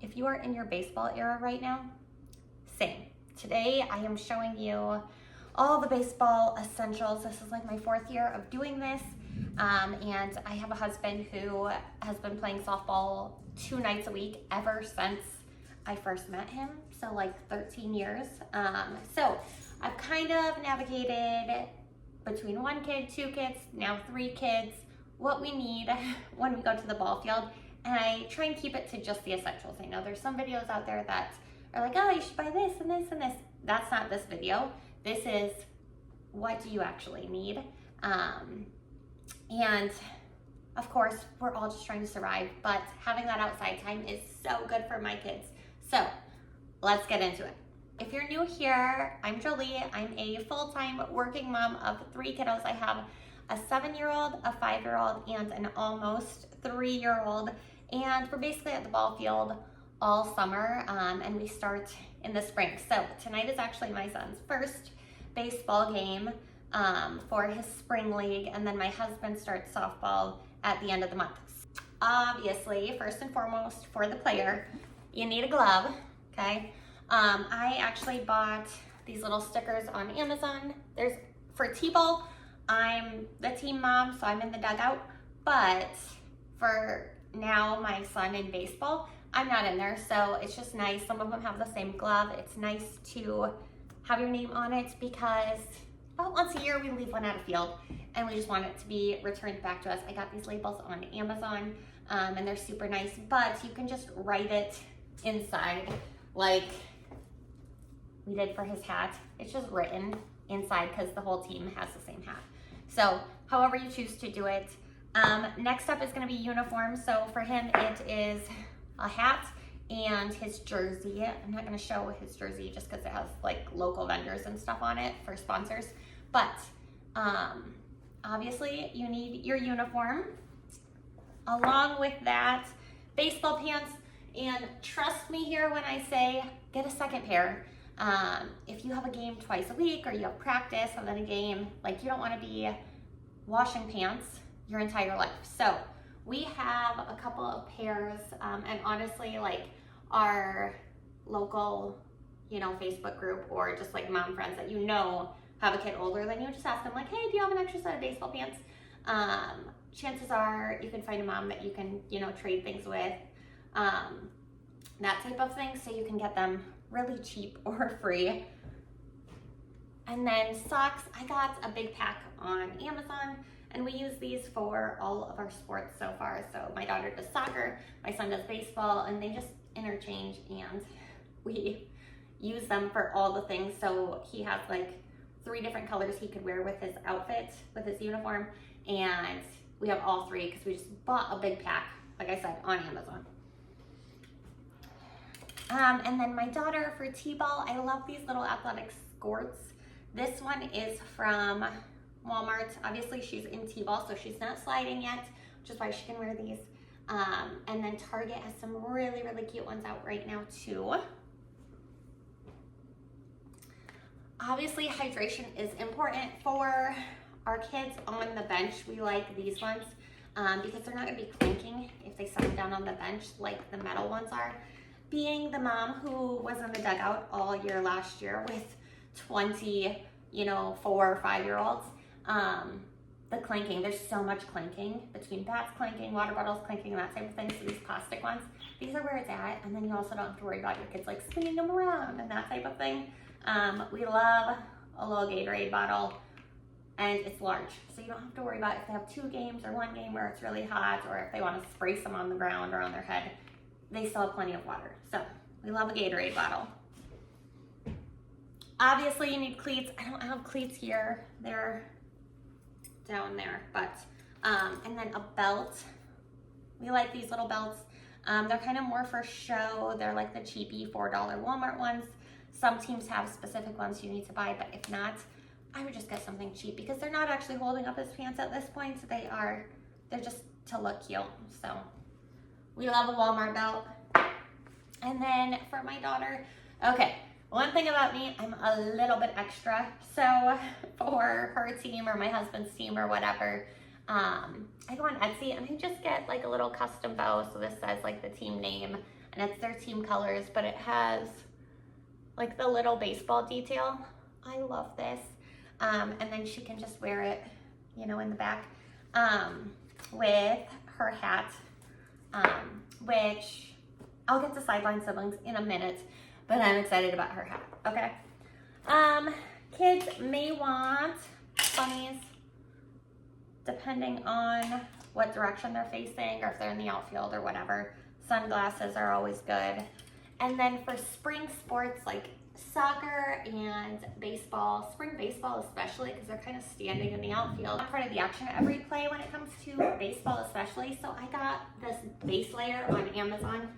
if you are in your baseball era right now, same. Today I am showing you all the baseball essentials. This is like my 4th year of doing this. And I have a husband who has been playing softball 2 nights a week ever since I first met him. So like 13 years. So I've kind of navigated between 1 kid, 2 kids, now 3 kids, what we need when we go to the ball field. And I try and keep it to just the essentials. I know there's some videos out there that are like, oh, you should buy this and this and this. That's not this video. This is what do you actually need. And of course, we're all just trying to survive, but having that outside time is so good for my kids. So let's get into it. If you're new here, I'm Jolie. I'm a full-time working mom of 3 kiddos. I have a 7-year-old, a 5-year-old, and an almost 3-year-old. And we're basically at the ball field all summer, and we start in the spring. So tonight is actually my son's first baseball game for his spring league, and then my husband starts softball at the end of the month. Obviously, first and foremost, for the player, you need a glove, okay? I actually bought these little stickers on Amazon. There's for T-ball, I'm the team mom, so I'm in the dugout, but for now my son in baseball, I'm not in there, so it's just nice. Some of them have the same glove. It's nice to have your name on it because about once a year we leave one at a field and we just want it to be returned back to us. I got these labels on Amazon and they're super nice, but you can just write it inside like we did for his hat. It's just written inside because the whole team has the same hat. So however you choose to do it. Next up is going to be uniform. So for him it is a hat and his jersey. I'm not going to show his jersey just because it has like local vendors and stuff on it for sponsors. But obviously you need your uniform. Along with that, baseball pants. And trust me here when I say get a second pair. If you have a game twice a week or you have practice and then a game, like you don't want to be washing pants your entire life. So we have a couple of pairs, and honestly, like our local, Facebook group or just like mom friends that have a kid older than you, just ask them like, hey, do you have an extra set of baseball pants? Chances are you can find a mom that you can, trade things with, that type of thing, so you can get them really cheap or free. And then socks, I got a big pack on Amazon. And we use these for all of our sports so far. So my daughter does soccer, my son does baseball, and they just interchange and we use them for all the things. So he has like 3 different colors he could wear with his outfit, with his uniform. And we have all 3 because we just bought a big pack, like I said, on Amazon. And then my daughter for T-ball, I love these little athletic skirts. This one is from Walmart. Obviously she's in T-ball, so she's not sliding yet, which is why she can wear these. And then Target has some really, really cute ones out right now too. Obviously hydration is important for our kids on the bench. We like these ones because they're not going to be clinking if they set them down on the bench like the metal ones are. Being the mom who was in the dugout all year last year with 20, 4 or 5-year-olds, the clinking, there's so much clinking between bats clinking, water bottles clinking, and that type of thing. So these plastic ones, these are where it's at. And then you also don't have to worry about your kids like spinning them around and that type of thing. We love a little Gatorade bottle, and it's large, so you don't have to worry about if they have 2 games or 1 game where it's really hot, or if they want to spray some on the ground or on their head, they still have plenty of water. So we love a Gatorade bottle. Obviously you need cleats. I don't have cleats here. They're down there, but, and then a belt. We like these little belts. They're kind of more for show. They're like the cheapy $4 Walmart ones. Some teams have specific ones you need to buy, but if not, I would just get something cheap because they're not actually holding up his pants at this point. They're just to look cute. So we love a Walmart belt. And then for my daughter, okay, one thing about me, I'm a little bit extra. So for her team or my husband's team or whatever, I go on Etsy and I just get like a little custom bow. So this says like the team name and it's their team colors, but it has like the little baseball detail. I love this. And then she can just wear it, you know, in the back with her hat, which I'll get to Sideline Siblings in a minute, but I'm excited about her hat, okay? Kids may want bunnies depending on what direction they're facing or if they're in the outfield or whatever. Sunglasses are always good. And then for spring sports like soccer and baseball, spring baseball especially, because they're kind of standing in the outfield. I'm part of the action at every play when it comes to baseball especially. So I got this base layer on Amazon,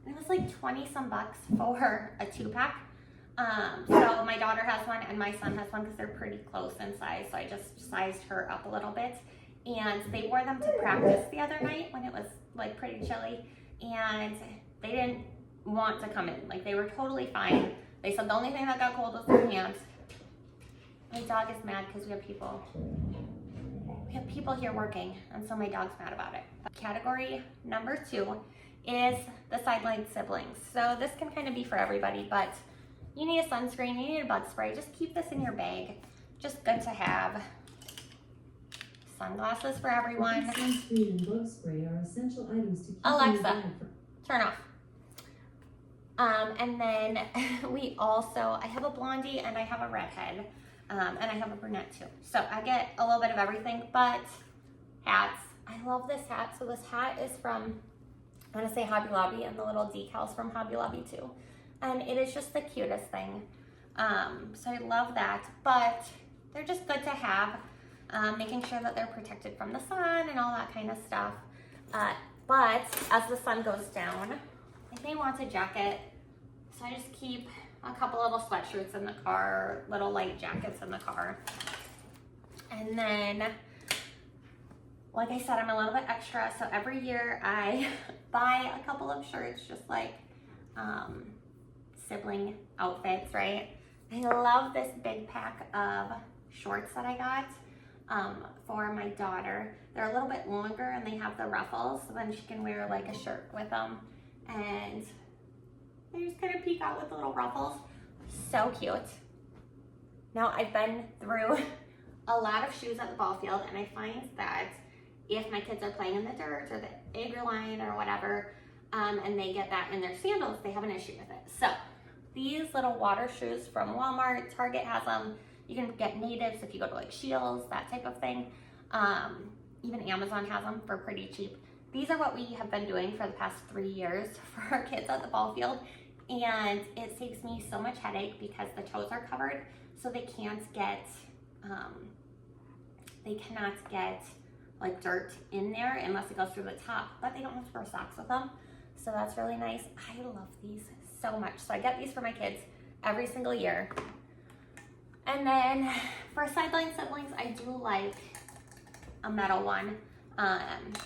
and it was like 20 some bucks for a 2-pack. So my daughter has one and my son has one because they're pretty close in size. So I just sized her up a little bit. And they wore them to practice the other night when it was like pretty chilly, and they didn't want to come in. Like they were totally fine. They said the only thing that got cold was their hands. My dog is mad because we have people here working, and so my dog's mad about it. Category number 2 is the Sideline Siblings. So this can kind of be for everybody, but you need a sunscreen, you need a bug spray. Just keep this in your bag. Just good to have. Sunglasses for everyone. Sunscreen and bug spray are essential items to keep Alexa, turn off. And then I have a blondie and I have a redhead, and I have a brunette too. So I get a little bit of everything, but hats. I love this hat. So this hat is from, I want to say Hobby Lobby, and the little decals from Hobby Lobby too. And it is just the cutest thing. So I love that, but they're just good to have, making sure that they're protected from the sun and all that kind of stuff. But as the sun goes down, I may want a jacket, so I just keep a couple little sweatshirts in the car, little light jackets in the car. And then, like I said, I'm a little bit extra, so every year I buy a couple of shirts, just like sibling outfits, right? I love this big pack of shorts that I got for my daughter. They're a little bit longer and they have the ruffles, so then she can wear like a shirt with them. And they just kind of peek out with the little ruffles. So cute. Now I've been through a lot of shoes at the ball field, and I find that if my kids are playing in the dirt or the egg line or whatever, and they get that in their sandals, they have an issue with it. So these little water shoes from Walmart, Target has them. You can get natives if you go to like Shields, that type of thing. Even Amazon has them for pretty cheap. These are what we have been doing for the past 3 years for our kids at the ball field. And it saves me so much headache because the toes are covered, so they can't get, like dirt in there unless it goes through the top, but they don't have to wear socks with them. So that's really nice. I love these so much. So I get these for my kids every single year. And then for Sideline Siblings, I do like a metal one.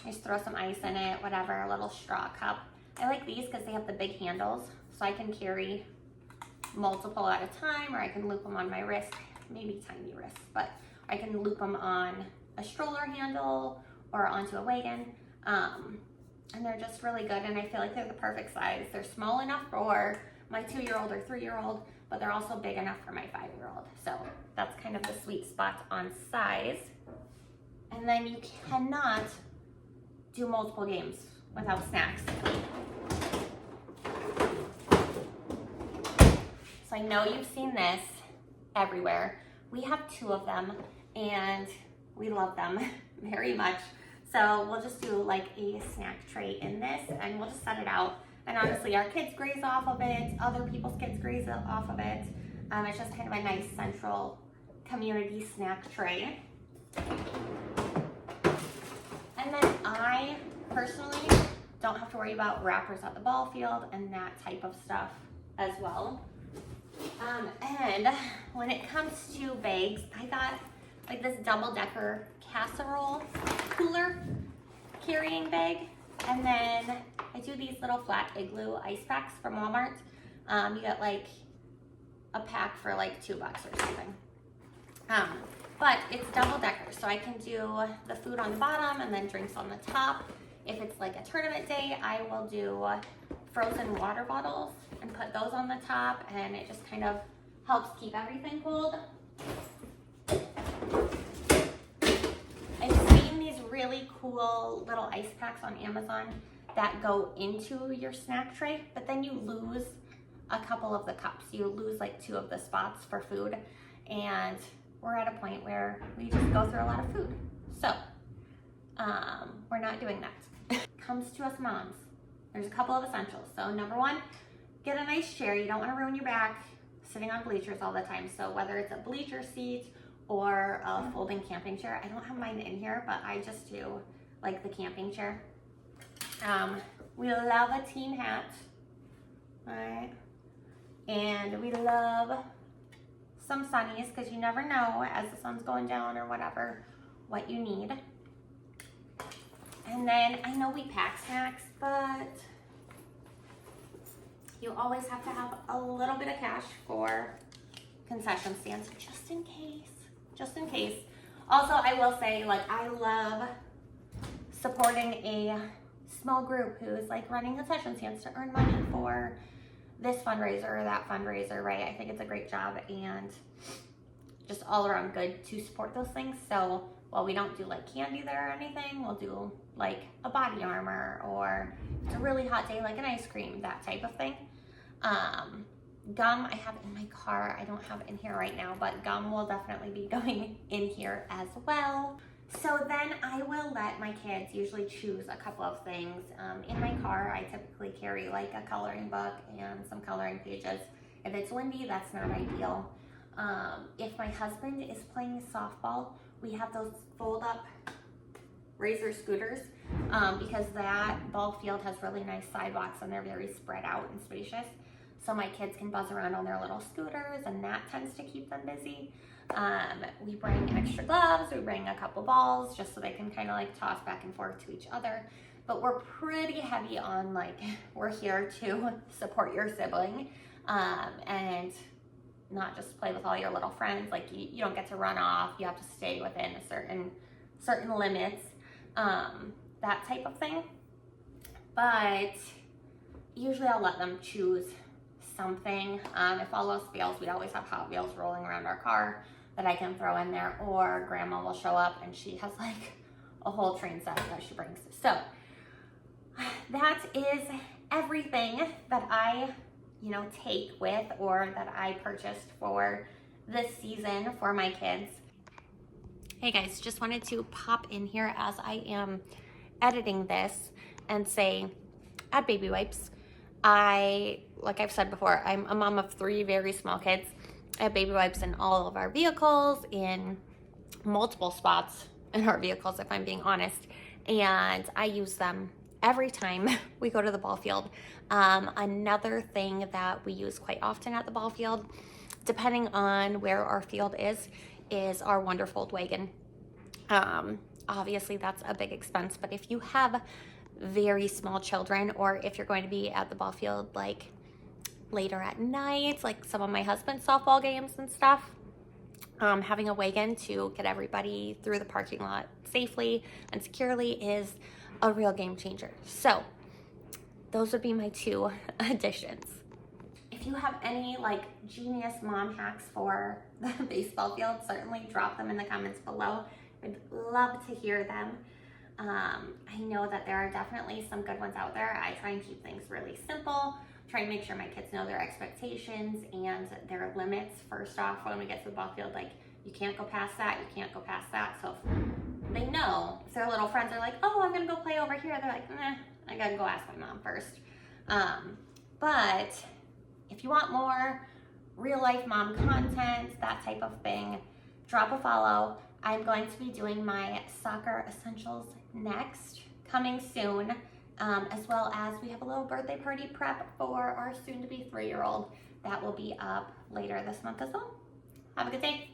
Just throw some ice in it, whatever, a little straw cup. I like these because they have the big handles, so I can carry multiple at a time, or I can loop them on my wrist, maybe tiny wrists, but I can loop them on a stroller handle or onto a wagon. And they're just really good, and I feel like they're the perfect size. They're small enough for my 2-year-old or 3-year-old, but they're also big enough for my 5-year-old. So that's kind of the sweet spot on size. And then you cannot do multiple games without snacks. So I know you've seen this everywhere. We have 2 of them, and we love them very much. So we'll just do like a snack tray in this, and we'll just set it out. And honestly, our kids graze off of it, other people's kids graze off of it. It's just kind of a nice central community snack tray. And then I personally don't have to worry about wrappers at the ball field and that type of stuff as well. And when it comes to bags, I got like this double-decker casserole cooler carrying bag. And then I do these little flat igloo ice packs from Walmart. You get like a pack for like $2 or something. But it's double-decker, so I can do the food on the bottom and then drinks on the top. If it's like a tournament day, I will do frozen water bottles and put those on the top, and it just kind of helps keep everything cold. I've seen these really cool little ice packs on Amazon that go into your snack tray, but then you lose a couple of the cups. You lose like 2 of the spots for food, and we're at a point where we just go through a lot of food. So we're not doing that. Comes to us moms, there's a couple of essentials. So number 1, get a nice chair. You don't want to ruin your back sitting on bleachers all the time. So whether it's a bleacher seat or a folding camping chair, I don't have mine in here, but I just do like the camping chair. We love a team hat, all right? And we love some sunnies, because you never know as the sun's going down or whatever what you need. And then I know we pack snacks, but you always have to have a little bit of cash for concession stands, just in case. Also, I will say, like, I love supporting a small group who's like running concession stands to earn money for this fundraiser or that fundraiser, right? I think it's a great job and just all around good to support those things. So while we don't do like candy there or anything, we'll do like a body armor, or it's a really hot day, like an ice cream, that type of thing. Gum I have in my car. I don't have it in here right now, but gum will definitely be going in here as well. So then I will let my kids usually choose a couple of things. In my car, I typically carry like a coloring book and some coloring pages. If it's windy, that's not ideal. If my husband is playing softball, we have those fold up razor scooters, because that ball field has really nice sidewalks and they're very spread out and spacious. So my kids can buzz around on their little scooters, and that tends to keep them busy. We bring extra gloves, we bring a couple balls just so they can kind of like toss back and forth to each other. But we're pretty heavy on like, we're here to support your sibling, and not just play with all your little friends. Like you don't get to run off, you have to stay within a certain limits, that type of thing. But usually I'll let them choose something. If all else fails, we always have Hot Wheels rolling around our car that I can throw in there, or grandma will show up and she has like a whole train set that she brings. So that is everything that I, take with, or that I purchased for this season for my kids. Hey guys, just wanted to pop in here as I am editing this and say, add baby wipes. Like I've said before, I'm a mom of 3 very small kids. I have baby wipes in all of our vehicles, in multiple spots in our vehicles, if I'm being honest. And I use them every time we go to the ball field. Another thing that we use quite often at the ball field, depending on where our field is our Wonderfold wagon. Obviously that's a big expense, but if you have very small children, or if you're going to be at the ball field like later at night, like some of my husband's softball games and stuff, having a wagon to get everybody through the parking lot safely and securely is a real game changer. So those would be my 2 additions. If you have any like genius mom hacks for the baseball field, certainly drop them in the comments below. I'd love to hear them. I know that there are definitely some good ones out there. I try and keep things really simple, try and make sure my kids know their expectations and their limits. First off, when we get to the ball field, like you can't go past that, you can't go past that. So if they know, if their little friends are like, oh, I'm gonna go play over here, they're like, I gotta go ask my mom first. But if you want more real life mom content, that type of thing, drop a follow. I'm going to be doing my soccer essentials next, coming soon, as well as we have a little birthday party prep for our soon-to-be 3-year-old that will be up later this month as well. Have a good day.